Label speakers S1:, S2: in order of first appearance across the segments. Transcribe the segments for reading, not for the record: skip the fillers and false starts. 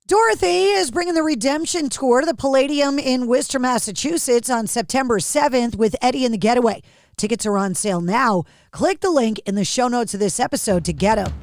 S1: Dorothy is bringing the Redemption Tour to the Palladium in Worcester, Massachusetts on September 7th with Eddie and the Getaway. Tickets are on sale now. Click the link in the show notes of this episode to get them.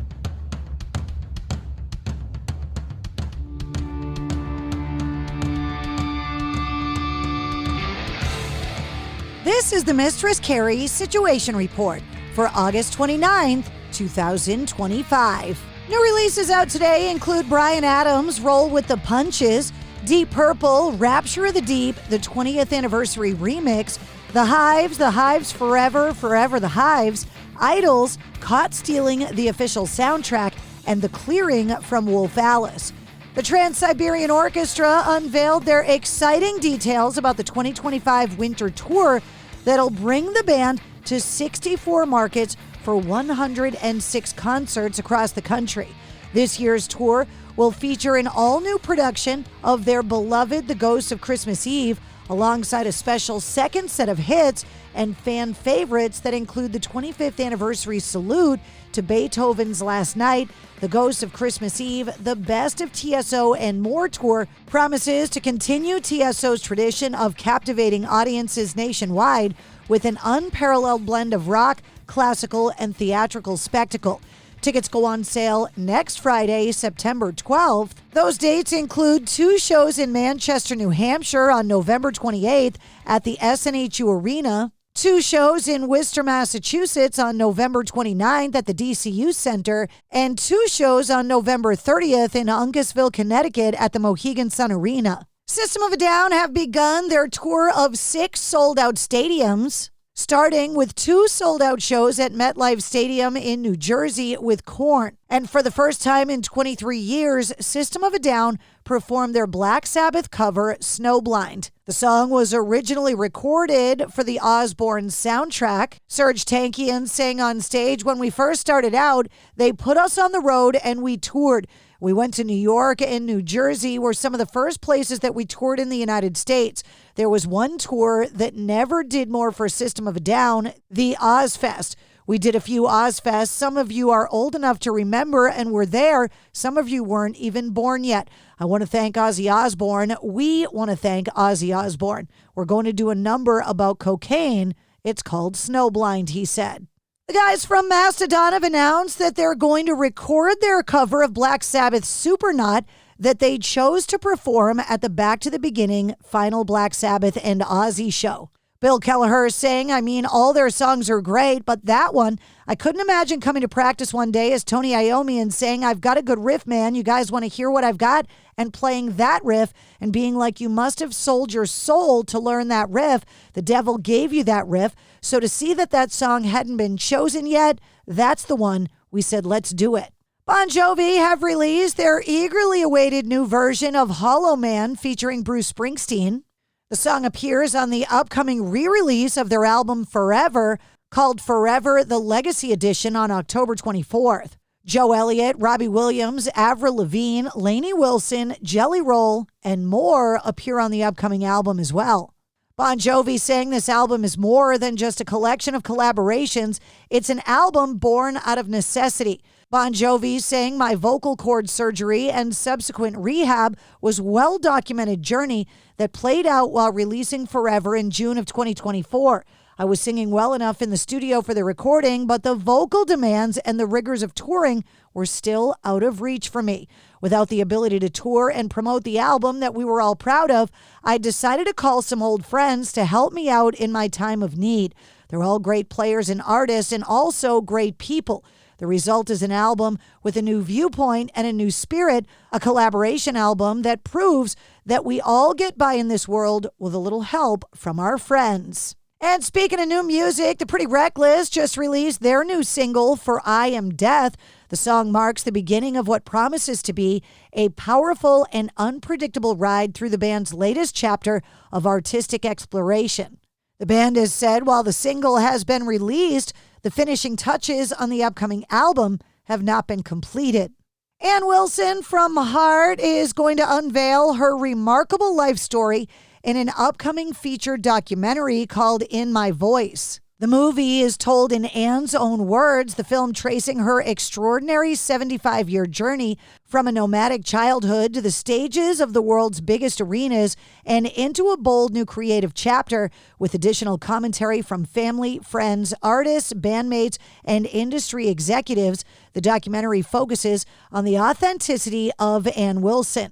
S1: This is the Mistress Carrie Situation Report for August 29th, 2025. New releases out today include Bryan Adams' Roll with the Punches, Deep Purple, Rapture of the Deep, the 20th Anniversary Remix, The Hives Forever, Forever the Hives, Idols, Caught Stealing the Official Soundtrack, and The Clearing from Wolf Alice. The Trans-Siberian Orchestra unveiled their exciting details about the 2025 winter tour that'll bring the band to 64 markets for 106 concerts across the country. This year's tour will feature an all-new production of their beloved The Ghost of Christmas Eve, alongside a special second set of hits and fan favorites that include the 25th Anniversary Salute to Beethoven's Last Night. The Ghost of Christmas Eve, the Best of TSO and More tour promises to continue TSO's tradition of captivating audiences nationwide with an unparalleled blend of rock, classical, and theatrical spectacle. Tickets go on sale next Friday, September 12th. Those dates include 2 shows in Manchester, New Hampshire on November 28th at the SNHU Arena, 2 shows in Worcester, Massachusetts on November 29th at the DCU Center, and 2 shows on November 30th in Uncasville, Connecticut at the Mohegan Sun Arena. System of a Down have begun their tour of 6 sold-out stadiums, starting with 2 sold-out shows at MetLife Stadium in New Jersey with Korn. And for the first time in 23 years, System of a Down performed their Black Sabbath cover, Snowblind. The song was originally recorded for the Osbourne soundtrack. Serge Tankian sang on stage, "When we first started out, they put us on the road and we toured. We went to New York and New Jersey were some of the first places that we toured in the United States. There was one tour that never did more for System of a Down, the Ozfest. We did a few Ozfests. Some of you are old enough to remember and were there. Some of you weren't even born yet. I want to thank Ozzy Osbourne. We want to thank Ozzy Osbourne. We're going to do a number about cocaine. It's called Snowblind," he said. The guys from Mastodon have announced that they're going to record their cover of Black Sabbath's Supernaut that they chose to perform at the Back to the Beginning final Black Sabbath and Ozzy show. Bill Kelleher is saying, all their songs are great, but that one, I couldn't imagine coming to practice one day as Tony Iommi and saying, "I've got a good riff, man. You guys want to hear what I've got?" And playing that riff and being like, "You must have sold your soul to learn that riff. The devil gave you that riff." So to see that song hadn't been chosen yet, that's the one we said, let's do it. Bon Jovi have released their eagerly awaited new version of Hollow Man featuring Bruce Springsteen. The song appears on the upcoming re-release of their album Forever, called Forever the Legacy Edition, on October 24th. Joe Elliott, Robbie Williams, Avril Lavigne, Lainey Wilson, Jelly Roll, and more appear on the upcoming album as well. Bon Jovi saying this album is more than just a collection of collaborations. It's an album born out of necessity. Bon Jovi saying, "My vocal cord surgery and subsequent rehab was well-documented journey that played out while releasing Forever in June of 2024. I was singing well enough in the studio for the recording, but the vocal demands and the rigors of touring were still out of reach for me. Without the ability to tour and promote the album that we were all proud of, I decided to call some old friends to help me out in my time of need. They're all great players and artists and also great people. The result is an album with a new viewpoint and a new spirit, a collaboration album that proves that we all get by in this world with a little help from our friends." And speaking of new music, the Pretty Reckless just released their new single, For I Am Death. The song marks the beginning of what promises to be a powerful and unpredictable ride through the band's latest chapter of artistic exploration. The band has said while the single has been released, the finishing touches on the upcoming album have not been completed. Ann Wilson from Heart is going to unveil her remarkable life story in an upcoming feature documentary called In My Voice. The movie is told in Anne's own words, the film tracing her extraordinary 75-year journey from a nomadic childhood to the stages of the world's biggest arenas and into a bold new creative chapter with additional commentary from family, friends, artists, bandmates, and industry executives. The documentary focuses on the authenticity of Anne Wilson,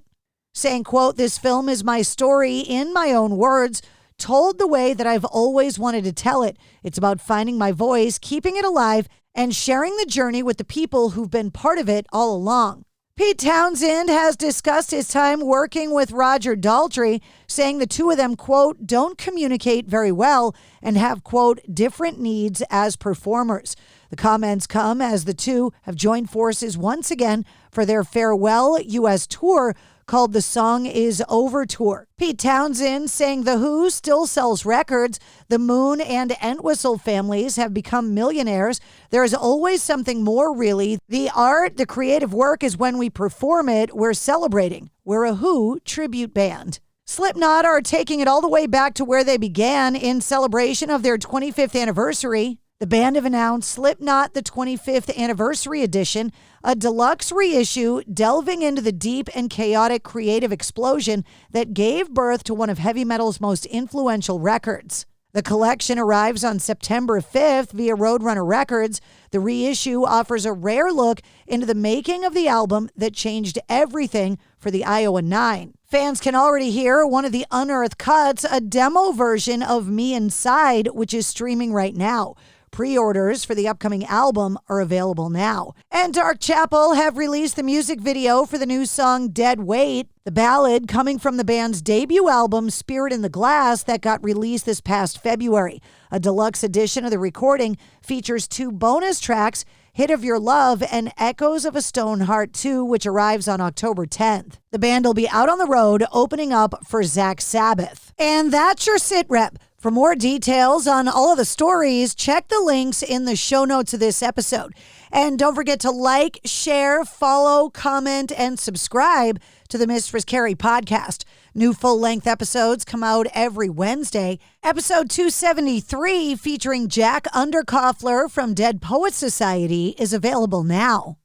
S1: saying, quote, "This film is my story in my own words, told the way that I've always wanted to tell it. It's about finding my voice, keeping it alive, and sharing the journey with the people who've been part of it all along." Pete Townsend has discussed his time working with Roger Daltrey, saying the two of them, quote, "don't communicate very well and have, quote, different needs as performers." The comments come as the two have joined forces once again for their farewell U.S. tour called The Song Is Over Tour. Pete Townsend saying The Who still sells records. The Moon and Entwistle families have become millionaires. There is always something more, really. The art, the creative work is when we perform it, we're celebrating. We're a Who tribute band. Slipknot are taking it all the way back to where they began in celebration of their 25th anniversary. The band have announced Slipknot, the 25th Anniversary Edition, a deluxe reissue delving into the deep and chaotic creative explosion that gave birth to one of heavy metal's most influential records. The collection arrives on September 5th via Roadrunner Records. The reissue offers a rare look into the making of the album that changed everything for the Iowa 9. Fans can already hear one of the unearthed cuts, a demo version of Me Inside, which is streaming right now. Pre-orders for the upcoming album are available now. And Dark Chapel have released the music video for the new song Dead Weight, the ballad coming from the band's debut album Spirit in the Glass that got released this past February. A deluxe edition of the recording features 2 bonus tracks, Hit of Your Love and Echoes of a Stone Heart 2, which arrives on October 10th. The band will be out on the road opening up for Zach Sabbath. And that's your sit rep. For more details on all of the stories, check the links in the show notes of this episode. And don't forget to like, share, follow, comment, and subscribe to the Mistress Carrie Podcast. New full-length episodes come out every Wednesday. Episode 273, featuring Jack Underkoffler from Dead Poets Society, is available now.